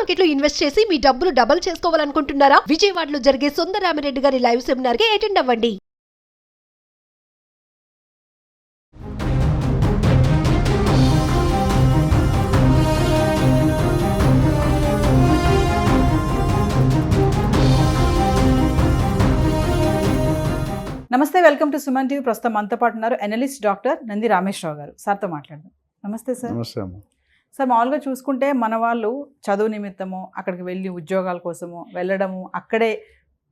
Market లో invest చేసి మీ డబ్బులు డబుల్ చేసుకోవాలనుకుంటున్నారా? విజయవాడలో జరిగే సుందరరామిరెడ్డి గారి లైవ్ సెమినార్ కి అటెండ్ అవ్వండి. నమస్తే, వెల్కమ్ టు సుమన్ టీవీ. ప్రస్తుతం మనతో పాటు ఉన్నారు ఎనలిస్ట్ డాక్టర్ నంది రామేశ్వరరావు గారు. సార్తో మాట్లాడదాం. నమస్తే సార్. నమస్తే అమ్మ. సార్, మామూలుగా చూసుకుంటే మన వాళ్ళు చదువు నిమిత్తము అక్కడికి వెళ్ళి ఉద్యోగాల కోసము వెళ్ళడము, అక్కడే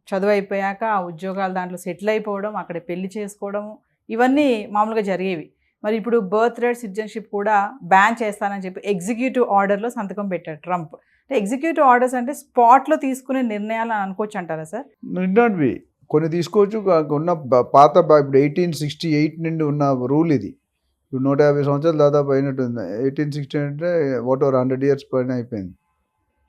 చదువు అయిపోయాక ఆ ఉద్యోగాల దాంట్లో సెటిల్ అయిపోవడం, అక్కడే పెళ్లి చేసుకోవడము, ఇవన్నీ మామూలుగా జరిగేవి. మరి ఇప్పుడు బర్త్ రైట్ సిటిజన్షిప్ కూడా బ్యాన్ చేస్తానని చెప్పి ఎగ్జిక్యూటివ్ ఆర్డర్లో సంతకం పెట్టారు ట్రంప్. అంటే ఎగ్జిక్యూటివ్ ఆర్డర్స్ అంటే స్పాట్లో తీసుకునే నిర్ణయాలు అని అనుకోవచ్చు అంటారా సార్? Need not be. కొన్ని తీసుకోవచ్చు. ఉన్న పాత ఇప్పుడు 1868 నుండి ఉన్న రూల్ ఇది. ఇప్పుడు 150 సంవత్సరాలు దాదాపు అయినట్టుంది. 1860 అంటే వాట్ 100 years పైన అయిపోయింది.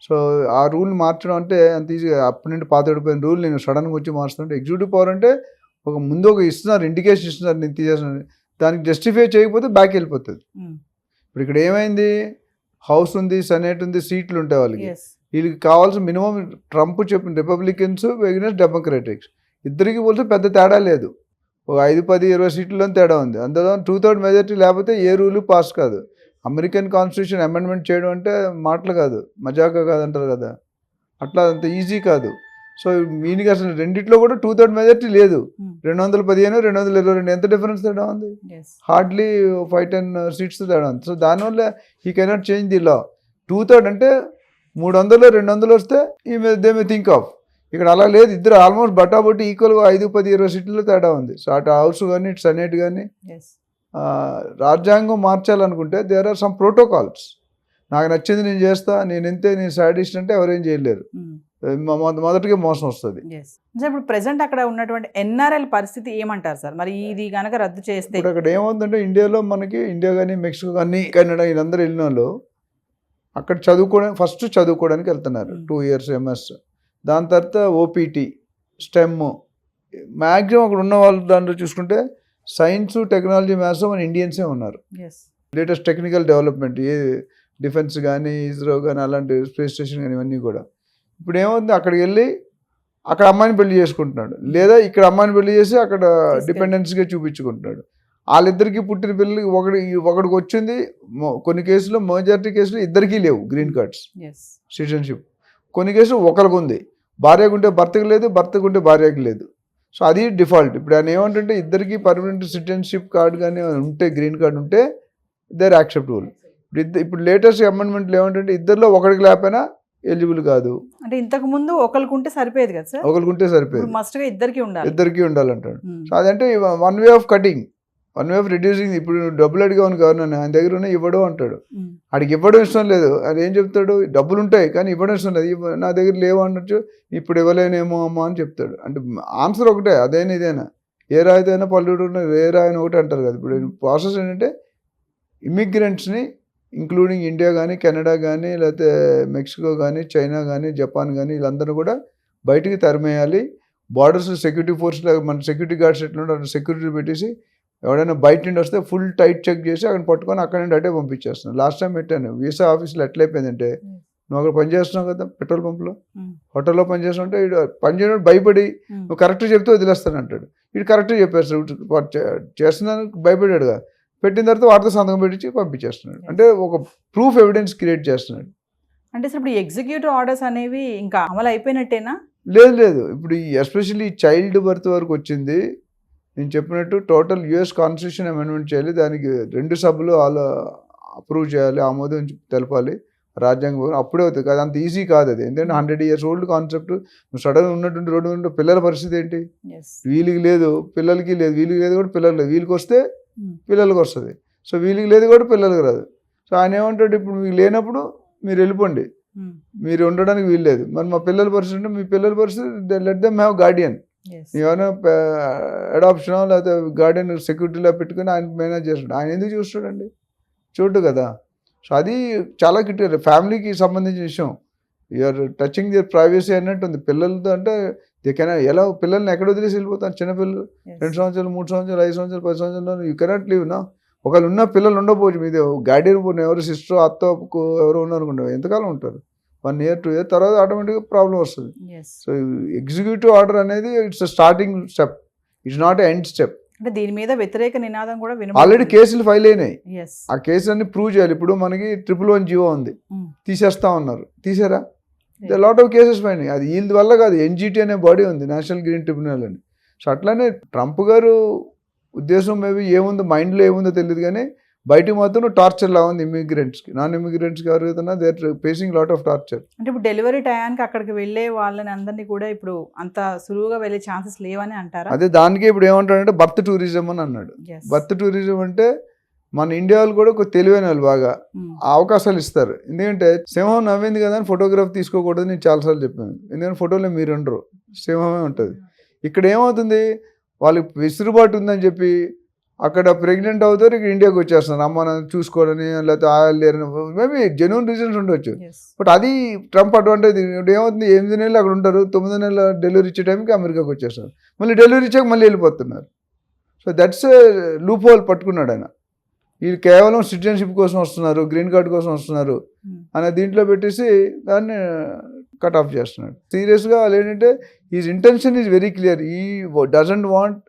సో ఆ రూల్ మార్చడం అంటే అంత ఈజీగా అప్పటి నుండి పాత పడిపోయిన రూల్ నేను సడన్గా వచ్చి మార్చుతుంటే ఎగ్జిక్యూటివ్ పవర్ అంటే ముందు ఒక ఇస్తున్నారు, ఇండికేషన్ ఇస్తున్నారు, నేను తీసేస్తున్నాను. దానికి జస్టిఫై చేయకపోతే బ్యాక్ వెళ్ళిపోతుంది. ఇప్పుడు ఇక్కడ ఏమైంది, హౌస్ ఉంది, సెనేట్ ఉంది, సీట్లు ఉంటాయి వాళ్ళకి. వీళ్ళకి కావాల్సిన మినిమం ట్రంప్ చెప్పిన రిపబ్లికన్స్ వెగినస్ డెమోక్రాటిక్స్ ఇద్దరికి పోలిస్తే పెద్ద తేడా లేదు. ఒక 5, 10, 20 సీట్లలో తేడా ఉంది. అందులో 2/3 మెజారిటీ లేకపోతే ఏ రూలు పాస్ కాదు. అమెరికన్ కాన్స్టిట్యూషన్ అమెండ్మెంట్ చేయడం అంటే మాటలు కాదు, మజాకా కాదంటారు కదా, అట్లా అంత ఈజీ కాదు. సో మీనికి అసలు రెండిట్లో కూడా 2/3 మెజారిటీ లేదు. 215, 222 ఎంత డిఫరెన్స్ తేడా ఉంది? హార్డ్లీ 5-10 సీట్స్ తేడా ఉంది. సో దానివల్ల ఈ కెనాట్ చేంజ్ ది లా. 2/3 అంటే 300, 200 వస్తే దే మే థింక్ ఆఫ్. ఇక్కడ అలా లేదు. ఇద్దరు ఆల్మోస్ట్ బట్టాబట్టి ఈక్వల్గా 5, 10, 20 సీట్లలో తేడా ఉంది. సో అటు హౌస్ కానీ ఇటు సెనేట్ కానీ రాజ్యాంగం మార్చాలనుకుంటే దేర్ ఆర్ సమ్ ప్రోటోకాల్స్. నాకు నచ్చింది నేను చేస్తా, నేను ఎంతే, నేను సాడిస్ట్ అంటే ఎవరేం చేయలేరు. మొదటిగా మోసం వస్తుంది. ఇప్పుడు ప్రెసెంట్ అక్కడ ఉన్నటువంటి ఎన్ఆర్ఎల్ పరిస్థితి ఏమంటారు సార్? మరి ఇది కనుక రద్దు చేస్తే ఇప్పుడు అక్కడ ఏమవుతుందంటే ఇండియాలో మనకి ఇండియా కానీ మెక్సికో కానీ కెనడా వీళ్ళందరూ వెళ్ళిన వాళ్ళు అక్కడ ఫస్ట్ చదువుకోవడానికి వెళ్తున్నారు. 2 years MS, దాని తర్వాత ఓపీటీ, స్టెమ్. మ్యాక్సిమం అక్కడ ఉన్న వాళ్ళు దాంట్లో చూసుకుంటే సైన్స్, టెక్నాలజీ, మ్యాథ్స్ మన ఇండియన్సే ఉన్నారు. లేటెస్ట్ టెక్నికల్ డెవలప్మెంట్, ఏ డిఫెన్స్ కానీ, ఇస్రో కానీ, అలాంటి స్పేస్ స్టేషన్ కానీ, ఇవన్నీ కూడా. ఇప్పుడు ఏమవుతుంది, అక్కడికి వెళ్ళి అక్కడ అమ్మాయిని పెళ్లి చేసుకుంటున్నాడు, లేదా ఇక్కడ అమ్మాయిని పెళ్లి చేసి అక్కడ డిపెండెన్స్గా చూపించుకుంటున్నాడు. వాళ్ళిద్దరికి పుట్టిన పిల్లలకి ఒకడికి వచ్చింది. కొన్ని కేసుల్లో, మెజారిటీ కేసులు ఇద్దరికీ లేవు గ్రీన్ కార్డ్స్, సిటిజన్షిప్. కొన్ని కేసులు ఒకరికి ఉంది, భార్యకు ఉంటే భర్తకు లేదు, భర్తకు ఉంటే భార్యకు లేదు. సో అది డిఫాల్ట్. ఇప్పుడు ఆయన ఏమంటుంటే ఇద్దరికి పర్మనెంట్ సిటిజన్షిప్ కార్డు కానీ ఉంటే, గ్రీన్ కార్డు ఉంటే దే ఆర్ యాక్సెప్టబుల్. ఇప్పుడు లేటెస్ట్ అమెండ్మెంట్లు ఏమంటే ఇద్దరిలో ఒకరికి లేకపోయినా ఎలిజిబుల్ కాదు. అంటే ఇంతకు ముందు ఒకరికి ఉంటే సరిపోయేది కదా సార్? ఒకరికి ఉంటే సరిపోయేది, మస్ట్గా ఇద్దరికి ఉండాలంటాడు. సో అదంటే one way of cutting, one way of reducing. ఇప్పుడు డబ్బులు అడిగాను గవర్నర్, ఆయన దగ్గర ఉన్న ఇవ్వడం అంటాడు. ఆడికి ఇవ్వడం ఇష్టం లేదు. అది ఏం చెప్తాడు, డబ్బులు ఉంటాయి కానీ ఇవ్వడం ఇష్టం లేదు. నా దగ్గర లేవు అన్నట్టు, ఇప్పుడు ఇవ్వలేనేమో అమ్మా అని చెప్తాడు. అంటే ఆన్సర్ ఒకటే, అదైనా ఇదైనా, ఏ రాయితైనా పల్లెటూరు ఏ రాయని ఒకటి అంటారు కదా. ఇప్పుడు ప్రాసెస్ ఏంటంటే ఇమిగ్రెంట్స్ని ఇంక్లూడింగ్ ఇండియా కానీ, కెనడా కానీ, లేకపోతే మెక్సికో కానీ, చైనా కానీ, జపాన్ కానీ, వీళ్ళందరూ కూడా బయటికి తరిమేయాలి. బార్డర్స్ సెక్యూరిటీ ఫోర్స్, మన సెక్యూరిటీ గార్డ్స్ ఎట్లా ఉంటారు, సెక్యూరిటీ పెట్టేసి ఎవడైనా బయట నుండి వస్తే ఫుల్ టైట్ చెక్ చేసి అక్కడ పట్టుకొని అక్కడ నుండి అటే పంపించేస్తున్నాను. లాస్ట్ టైం పెట్టాను, వీసా ఆఫీస్లో ఎట్లయిపోయిందంటే, నువ్వు అక్కడ పనిచేస్తున్నావు కదా పెట్రోల్ పంపులో, హోటల్లో పనిచేస్తుంటే వీడు పనిచేయడం భయపడి నువ్వు కరెక్ట్గా చెప్తే వదిలేస్తాను అంటాడు. వీడు కరెక్ట్గా చెప్పేస్తాడు, చేస్తున్నాను భయపడాడుగా. పెట్టిన తర్వాత వాటితో సంతకం పెట్టించి పంపించేస్తున్నాడు. అంటే ఒక ప్రూఫ్ ఎవిడెన్స్ క్రియేట్ చేస్తున్నాడు. అంటే ఇప్పుడు ఎగ్జిక్యూటివ్ ఆర్డర్స్ అనేవి ఇంకా అమలు అయిపోయినట్టేనా? లేదు. ఇప్పుడు ఎస్పెషల్లీ చైల్డ్ బర్త్ వరకు వచ్చింది. నేను చెప్పినట్టు టోటల్ US కాన్స్టిట్యూషన్ అమెండ్మెంట్ చేయాలి. దానికి 2 సభలు వాళ్ళు అప్రూవ్ చేయాలి, ఆమోదం తెలపాలి రాజ్యాంగం. అప్పుడే అవుతుంది కదా, అంత ఈజీ కాదు అది. ఎందుకంటే 100 years old కాన్సెప్ట్. నువ్వు సడన్ ఉన్నటువంటి రోడ్డు ఉంటే పిల్లల పరిస్థితి ఏంటి? వీళ్ళకి లేదు, పిల్లలకి లేదు, వీళ్ళకి లేదు కూడా పిల్లలు లేదు. వీళ్ళకి వస్తే పిల్లలకి వస్తుంది. సో వీళ్ళకి లేదు కూడా పిల్లలకి రాదు. సో ఆయన ఏమంటాడు, ఇప్పుడు మీకు లేనప్పుడు మీరు వెళ్ళిపోండి, మీరు ఉండడానికి వీలు లేదు. మరి మా పిల్లల పరిస్థితి అంటే, మీ పిల్లల పరిస్థితి లెట్ దెమ్ హ్యావ్ గార్డియన్. ఏమైనా అడాప్షన్ లేకపోతే గార్డియన్ సెక్యూరిటీలో పెట్టుకుని ఆయన మేనేజ్ చేస్తాడు. ఆయన ఎందుకు చూస్తాడండి? చూడు కదా. సో అది చాలా క్రిటికల్, ఫ్యామిలీకి సంబంధించిన విషయం. యూఆర్ టచింగ్ దియర్ ప్రైవసీ అన్నట్టు ఉంది. పిల్లలతో అంటే ఎలా పిల్లల్ని ఎక్కడ వదిలేసి వెళ్ళిపోతాను? చిన్నపిల్లలు 2 సంవత్సరాలు, 3 సంవత్సరాలు, 5 సంవత్సరాలు, 10 సంవత్సరాలు యూ కెనాట్ లీవ్ నా. ఒకవేళ ఉన్న పిల్లలు ఉండకపోవచ్చు, మీదే గార్డియన్ ఎవరు సిస్టర్, అత్త ఎవరు ఉన్నారు అనుకుంటారు, ఎంతకాలం ఉంటారు? 1 year 2 year తర్వాత ఆటోమేటిక్గా ప్రాబ్లం వస్తుంది. ఎస్. సో ఎగ్జిక్యూటివ్ ఆర్డర్ అనేది it's starting step, it's not end step. అంటే దీని మీద వ్యతిరేక నినాదం కూడా ఆల్రెడీ కేసులు ఫైల్ అయినాయి. ఎస్. ఆ కేసులన్నీ ప్రూవ్ చేయాలి. ఇప్పుడు మనకి 111 జీవో ఉంది, తీసేస్తా ఉన్నారు, తీసారా? లాట్ ఆఫ్ కేసెస్ పైన అది వీళ్ళ వల్ల కాదు, ఎన్జిటి అనే బాడీ ఉంది, నేషనల్ గ్రీన్ ట్రిబ్యునల్ అని. సో అట్లానే ట్రంప్ గారు ఉద్దేశం మేబీ ఏముందో, మైండ్లో ఏముందో తెలియదు, కానీ బయటకు మాత్రం టార్చర్ లా ఉంది ఇమిగ్రెంట్స్కి. నాన్ ఇమిగ్రెంట్స్కి ఎవరైతున్నా they are facing lot of torture. అంటే ఇప్పుడు డెలివరీ టయానికి అక్కడికి వెళ్ళే వాళ్ళని అందరినీ కూడా ఇప్పుడు అంత సులువుగా వెళ్ళే ఛాన్సెస్ లేవని అంటారా? అదే దానికి ఇప్పుడు ఏమంటాడంటే బర్త్ టూరిజం అని అన్నాడు. బర్త్ టూరిజం అంటే మన ఇండియా వాళ్ళు కూడా ఒక తెలివైన వాళ్ళు బాగా ఆ అవకాశాలు ఇస్తారు. ఎందుకంటే సింహం నవ్వింది కదా అని ఫోటోగ్రాఫ్ తీసుకోకూడదు నేను చాలాసార్లు చెప్పాను. ఎందుకంటే ఫోటోలో మీరు ఉండరు, సింహమే ఉంటుంది. ఇక్కడ ఏమవుతుంది, వాళ్ళకి వెసులుబాటు ఉందని చెప్పి అక్కడ ప్రెగ్నెంట్ అవుతారు, ఇక్కడ ఇండియాకి వచ్చేస్తున్నారు అమ్మ నన్ను చూసుకోవాలని, లేకపోతే ఆయాలు లేరని, మేబీ జెన్యూన్ రీజన్స్ ఉండొచ్చు. బట్ అది ట్రంప్ అడ్వాంటేజ్. ఏమవుతుంది, 8 నెలలు అక్కడ ఉంటారు, 9 నెలల డెలివరీ ఇచ్చే టైంకి అమెరికాకి వచ్చేస్తారు, మళ్ళీ డెలివరీ ఇచ్చాక మళ్ళీ వెళ్ళిపోతున్నారు. సో దట్స్ లూప్ హోల్ పట్టుకున్నాడు ఆయన. వీళ్ళు కేవలం సిటిజన్షిప్ కోసం వస్తున్నారు, గ్రీన్ కార్డ్ కోసం వస్తున్నారు అనే దీంట్లో పెట్టేసి దాన్ని కట్ ఆఫ్ చేస్తున్నాడు. సీరియస్గా వాళ్ళు ఏంటంటే his intention is very clear. He doesn't want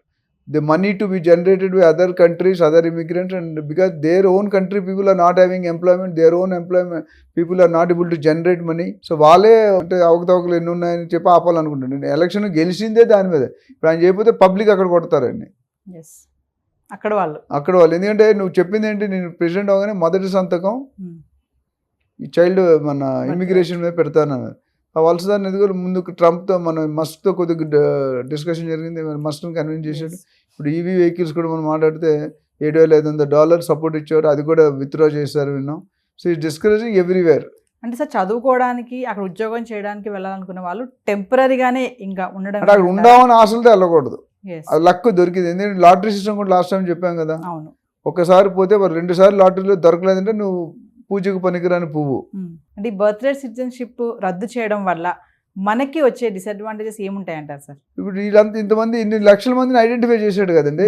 the money to be generated by other countries, other immigrants, and because their own country people are not having employment, their own employment people are not able to generate money. So వాళ్ళే అంటే అవకతవకలు ఎన్ని ఉన్నాయని చెప్పి ఆపాలనుకుంటున్నాను. Election గెలిచిందే దాని మీద. ఇప్పుడు ఆయన చేయకపోతే పబ్లిక్ అక్కడ కొడతారండి, అక్కడ వాళ్ళు. ఎందుకంటే నువ్వు చెప్పింది ఏంటి, నేను ప్రెసిడెంట్ అవగానే మొదటి సంతకం ఈ చైల్డ్ మన ఇమిగ్రేషన్ మీద పెడతాను. ఆ వలసదాన్ని ఎదుగు ముందుకు ట్రంప్తో మన మస్క్తో కొద్దిగా డిస్కషన్ జరిగింది, మస్క్ని కన్విన్స్ చేశాడు. ఇప్పుడు ఈవీ వెహికల్స్ కూడా మనం మాట్లాడితే $7,500 సపోర్ట్ ఇచ్చాడు, అది కూడా విత్డ్రా చేశారు విన్నాం. సో ఈ డిస్కరేజింగ్ ఎవ్రీవేర్. అంటే సార్ చదువుకోవడానికి అక్కడ ఉద్యోగం చేయడానికి వెళ్ళాలనుకున్న వాళ్ళు టెంపరీగానే ఇంకా ఉండడం, అంటే అక్కడ ఉండామని ఆశలతో వెళ్ళకూడదు, అది లక్ దొరికింది. ఎందుకంటే లాటరీ సిస్టమ్ కూడా లాస్ట్ టైం చెప్పాం కదా, అవును, ఒకసారి పోతే 2 సార్లు లాటరీలో దొరకలేదంటే నువ్వు పూజకు పనికిరాని పువ్వు. అంటే బర్త్ రైట్ సిటిజన్షిప్ రద్దు చేయడం వల్ల మనకి వచ్చే డిసడ్వాంటేజెస్ ఏముంటాయంటారు సార్? ఇప్పుడు వీళ్ళంతా ఇంతమంది ఇన్ని లక్షల మందిని ఐడెంటిఫై చేశాడు కదండి.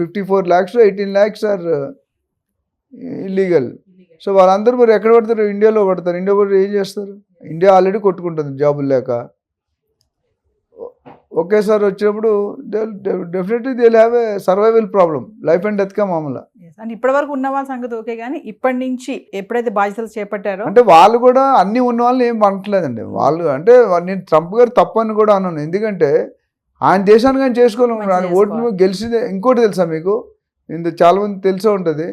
54 lakhs 18 lakhs are illegal. So వాళ్ళందరూ మరి ఎక్కడ పడతారు, ఇండియాలో పడతారు. ఇండియా పడి ఏం చేస్తారు? ఇండియా ఆల్రెడీ కొట్టుకుంటుంది జాబులు లేక. ఒకేసారి వచ్చినప్పుడు definitely they will have a survival problem, life and death కా మామూలు. అండ్ ఇప్పటి వరకు ఉన్న వాళ్ళ సంగతి ఓకే, కానీ ఇప్పటి నుంచి ఎప్పుడైతే బాధ్యతలు చేపట్టారో అంటే వాళ్ళు కూడా అన్ని ఉన్న వాళ్ళని ఏం అనట్లేదండి. వాళ్ళు అంటే నేను ట్రంప్ గారు తప్పని కూడా అన్నాను. ఎందుకంటే ఆయన దేశాన్ని కానీ చేసుకోవాలి, ఆయన ఓటు గెలిచిందే. ఇంకోటి తెలుసా మీకు, చాలా మంది తెలిసే ఉంటుంది,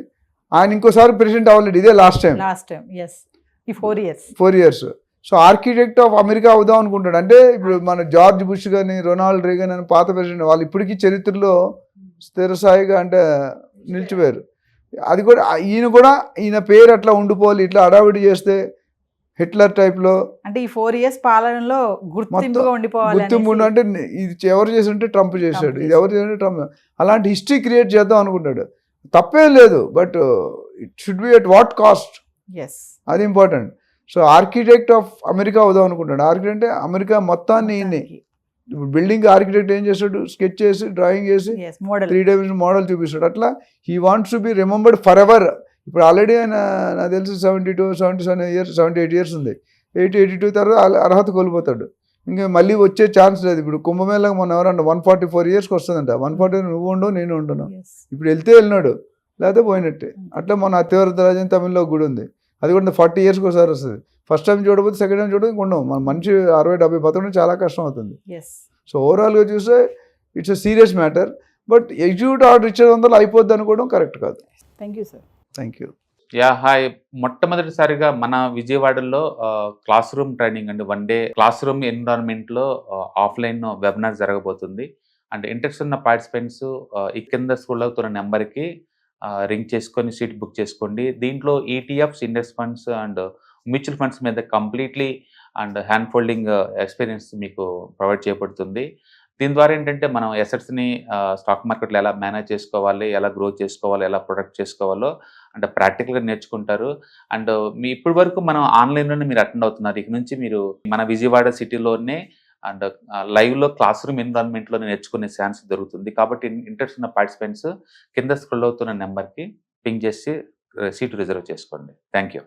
ఆయన ఇంకోసారి ప్రెసిడెంట్ అవ్వలేదు, ఇదే లాస్ట్ టైం. ఈ 4 years. So architect of America అవుదాం అనుకుంటాడు. అంటే ఇప్పుడు మన జార్జ్ బుష్ కానీ రొనాల్డ్ రేగన్ అని పాత ప్రెసిడెంట్ వాళ్ళు ఇప్పటికీ చరిత్రలో స్థిరస్థాయిగా అంటే నిలిచిపోయారు. అది కూడా ఈయన పేరు అట్లా ఉండిపోవాలి, ఇట్లా అడావిడి చేస్తే హిట్లర్ టైప్లో. అంటే ఈ 4 years పాలనలో గుర్తింపు అంటే ఇది ఎవరు చేసి ఉంటే ట్రంప్ చేశాడు, ఇది ఎవరు చేసి ట్రంప్, అలాంటి హిస్టరీ క్రియేట్ చేద్దాం అనుకుంటాడు. తప్పేం లేదు, but it should be at what cost, అది important. So architect of America అవుదాం అనుకుంటాడు. ఆర్కిటెక్ట్ అంటే అమెరికా మొత్తాన్ని ఇప్పుడు బిల్డింగ్ ఆర్కిటెక్ట్ ఏం చేస్తాడు, స్కెచ్ చేసి డ్రాయింగ్ చేసి 3 dimension మోడల్ చూపిస్తాడు. అట్లా he wants to be remembered for ever. ఇప్పుడు ఆల్రెడీ ఆయన నాకు తెలిసి 78 years ఉంది. 82 తర్వాత అర్హత కోల్పోతాడు, ఇంకా మళ్ళీ వచ్చే ఛాన్స్ లేదు. ఇప్పుడు కుంభమేళకు మనం ఎవరన్నా 144 yearsకి వస్తుందంట. 140 నువ్వు ఉండవు నేను ఉండను. ఇప్పుడు వెళ్తే వెళ్ళినాడు, లేకపోతే పోయినట్టే. అట్లా మన అత్యవరదరాజన్ తమిళ్లో గుడి ఉంది, అది కూడా 40 yearsకి ఒకసారి వస్తుంది. ఫస్ట్ టైం చూడకపోతే సెకండ్ టైం చూడకపోతే ఉండవు. మన మనిషి 60-70 బతకడం చాలా కష్టం అవుతుంది. సో ఓవరాల్గా చూస్తే it's a serious matter. But executive order ఇచ్చేదంతా అయిపోద్ది అనుకోవడం కరెక్ట్ కాదు. Thank you sir. Thank you. Hi. మొట్టమొదటిసారిగా మన విజయవాడలో క్లాస్ రూమ్ ట్రైనింగ్ అండి, 1 day క్లాస్ రూమ్ ఎన్విరాన్మెంట్లో ఆఫ్లైన్ వెబినార్ జరగబోతుంది. అండ్ ఇంట్రెస్ట్ ఉన్న పార్టిసిపెంట్స్ ఈ కింద స్కూల్ అవుతున్న నెంబర్కి రింగ్ చేసుకొని సీట్ బుక్ చేసుకోండి. దీంట్లో ETFs, index funds and mutual funds మీద completely and hand holding experience మీకు ప్రొవైడ్ చేయబడుతుంది. దీని ద్వారా ఏంటంటే మనం ఎసెట్స్ని స్టాక్ మార్కెట్లో ఎలా మేనేజ్ చేసుకోవాలి, ఎలా గ్రో చేసుకోవాలి, ఎలా ప్రొడక్ట్ చేసుకోవాలో అంటే ప్రాక్టికల్గా నేర్చుకుంటారు. అండ్ మీ ఇప్పటి వరకు మనం ఆన్లైన్లోనే మీరు అటెండ్ అవుతున్నారు. ఇక నుంచి మీరు మన విజయవాడ సిటీలోనే అండ్ లైవ్లో క్లాస్ రూమ్ ఎన్విరాన్మెంట్లో నేర్చుకునే ఛాన్స్ దొరుకుతుంది. కాబట్టి ఇంట్రెస్ట్ ఉన్న పార్టిసిపెంట్స్ కింద స్క్రోల్ అవుతున్న నెంబర్కి పింగ్ చేసి సీటు రిజర్వ్ చేసుకోండి. Thank you.